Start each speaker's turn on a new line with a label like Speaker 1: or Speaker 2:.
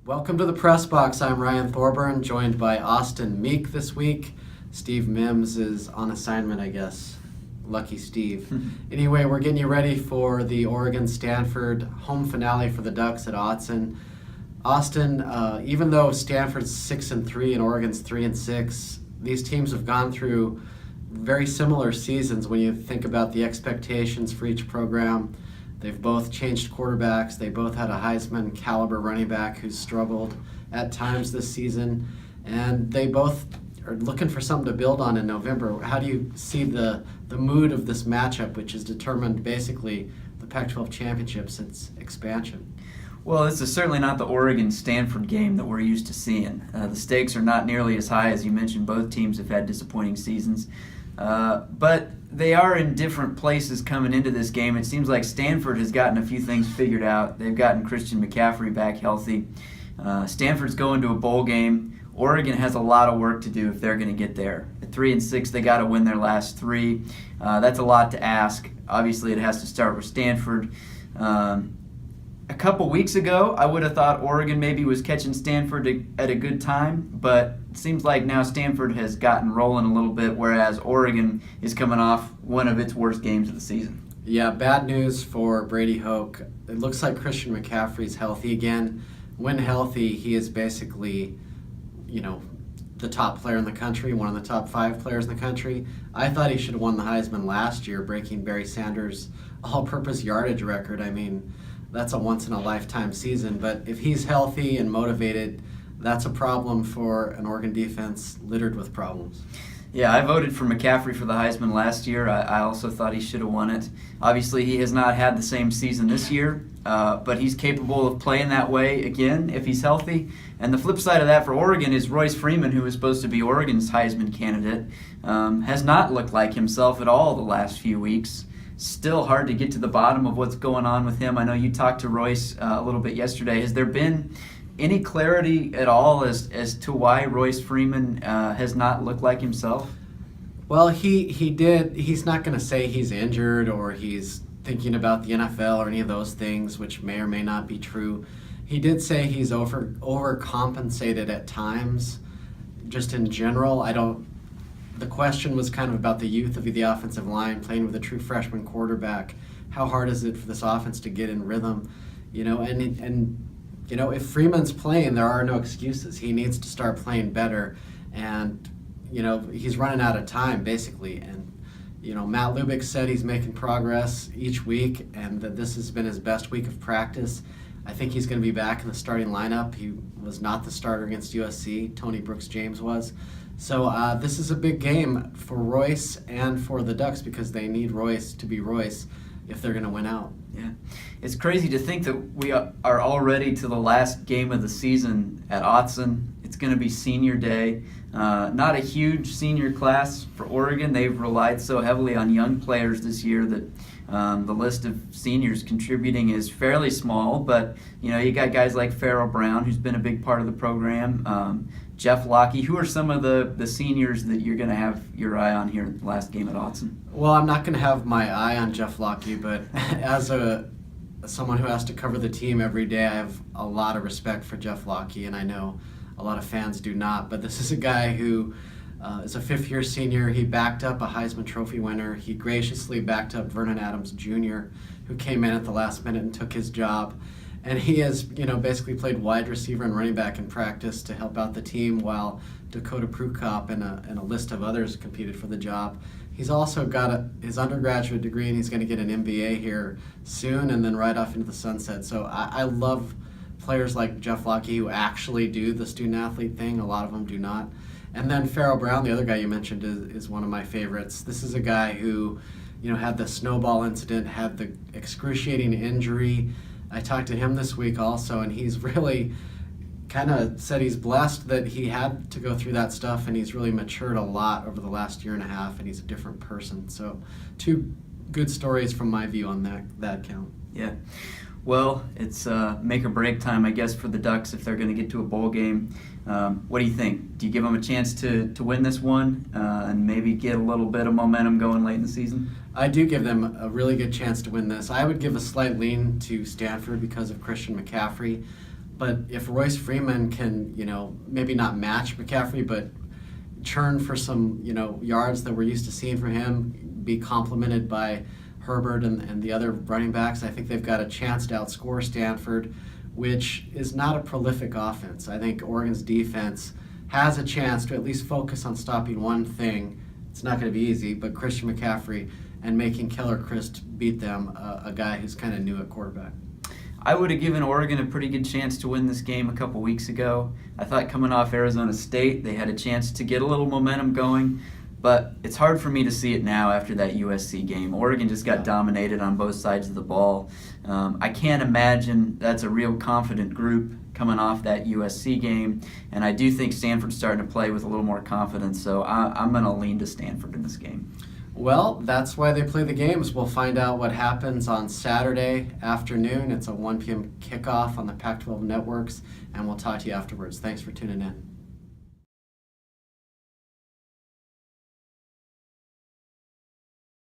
Speaker 1: Welcome to the Press Box. I'm Ryan Thorburn, joined by Austin Meek this week. Steve Mims is on assignment, I guess. Lucky Steve. Anyway, we're getting you ready for the Oregon-Stanford home finale for the Ducks at Autzen. Austin, even though Stanford's 6-3 and Oregon's 3-6, these teams have gone through very similar seasons when you think about the expectations for each program. They've both changed quarterbacks. They both had a Heisman caliber running back who's struggled at times this season. And they both are looking for something to build on in November. How do you see the mood of this matchup, which has determined basically the Pac-12 championship since expansion?
Speaker 2: Well, this is certainly not the Oregon-Stanford game that we're used to seeing. The stakes are not nearly as high. As you mentioned, both teams have had disappointing seasons. But they are in different places coming into this game. It seems like Stanford has gotten a few things figured out. They've gotten Christian McCaffrey back healthy. Stanford's going to a bowl game. Oregon has a lot of work to do if they're going to get there. At 3-6, they got to win their last three. That's a lot to ask. Obviously, it has to start with Stanford. A couple weeks ago, I would have thought Oregon maybe was catching Stanford at a good time, but it seems like now Stanford has gotten rolling a little bit, whereas Oregon is coming off one of its worst games of the season.
Speaker 1: Yeah, bad news for Brady Hoke. It looks like Christian McCaffrey's healthy again. When healthy, he is basically, the top player in the country, one of the top 5 players in the country. I thought he should have won the Heisman last year, breaking Barry Sanders' all-purpose yardage record. I mean, that's a once-in-a-lifetime season. But if he's healthy and motivated, that's a problem for an Oregon defense littered with problems.
Speaker 2: Yeah, I voted for McCaffrey for the Heisman last year. I also thought he should have won it. Obviously, he has not had the same season this year, but he's capable of playing that way again if he's healthy. And the flip side of that for Oregon is Royce Freeman, who is supposed to be Oregon's Heisman candidate, has not looked like himself at all the last few weeks. Still hard to get to the bottom of what's going on with him. I know you talked to Royce a little bit yesterday. Has there been any clarity at all as to why Royce Freeman has not looked like himself?
Speaker 1: Well, he did. He's not going to say he's injured or he's thinking about the NFL or any of those things, which may or may not be true. He did say he's overcompensated at times. Just in general, the question was kind of about the youth of the offensive line, playing with a true freshman quarterback. How hard is it for this offense to get in rhythm? If Freeman's playing, there are no excuses. He needs to start playing better. And, he's running out of time, basically. And, Matt Lubick said he's making progress each week and that this has been his best week of practice. I think he's going to be back in the starting lineup. He was not the starter against USC. Tony Brooks-James was. So this is a big game for Royce and for the Ducks because they need Royce to be Royce if they're going to win out.
Speaker 2: Yeah, it's crazy to think that we are already to the last game of the season at Autzen. It's going to be senior day. Not a huge senior class for Oregon. They've relied so heavily on young players this year that the list of seniors contributing is fairly small. But, you got guys like Farrell Brown, who's been a big part of the program, Jeff Locke. Who are some of the seniors that you're going to have your eye on here in the last game at Autzen?
Speaker 1: Well, I'm not going to have my eye on Jeff Locke, but as someone who has to cover the team every day, I have a lot of respect for Jeff Locke, and I know a lot of fans do not. But this is a guy who is a fifth-year senior. He backed up a Heisman Trophy winner. He graciously backed up Vernon Adams Jr., who came in at the last minute and took his job. And he has, basically played wide receiver and running back in practice to help out the team while Dakota Prukop and a list of others competed for the job. He's also got his undergraduate degree, and he's going to get an MBA here soon and then right off into the sunset. So I love players like Jeff Locke who actually do the student-athlete thing. A lot of them do not. And then Farrell Brown, the other guy you mentioned, is one of my favorites. This is a guy who, had the snowball incident, had the excruciating injury. I talked to him this week also, and he's really kind of said he's blessed that he had to go through that stuff, and he's really matured a lot over the last year and a half, and he's a different person. So 2 good stories from my view on that count.
Speaker 2: Yeah. Well, it's make or break time, I guess, for the Ducks if they're going to get to a bowl game. What do you think? Do you give them a chance to win this one and maybe get a little bit of momentum going late in the season?
Speaker 1: I do give them a really good chance to win this. I would give a slight lean to Stanford because of Christian McCaffrey. But if Royce Freeman can, maybe not match McCaffrey, but churn for some, yards that we're used to seeing from him, be complemented by Herbert and the other running backs, I think they've got a chance to outscore Stanford, which is not a prolific offense. I think Oregon's defense has a chance to at least focus on stopping one thing. It's not going to be easy, but Christian McCaffrey, and making Keller Christ beat them, a guy who's kind of new at quarterback.
Speaker 2: I would have given Oregon a pretty good chance to win this game a couple weeks ago. I thought coming off Arizona State, they had a chance to get a little momentum going, but it's hard for me to see it now after that USC game. Oregon just got dominated on both sides of the ball. I can't imagine that's a real confident group coming off that USC game, and I do think Stanford's starting to play with a little more confidence, so I'm going to lean to Stanford in this game.
Speaker 1: Well, that's why they play the games. We'll find out what happens on Saturday afternoon. It's a 1 p.m. kickoff on the Pac-12 networks, and we'll talk to you afterwards. Thanks for tuning in.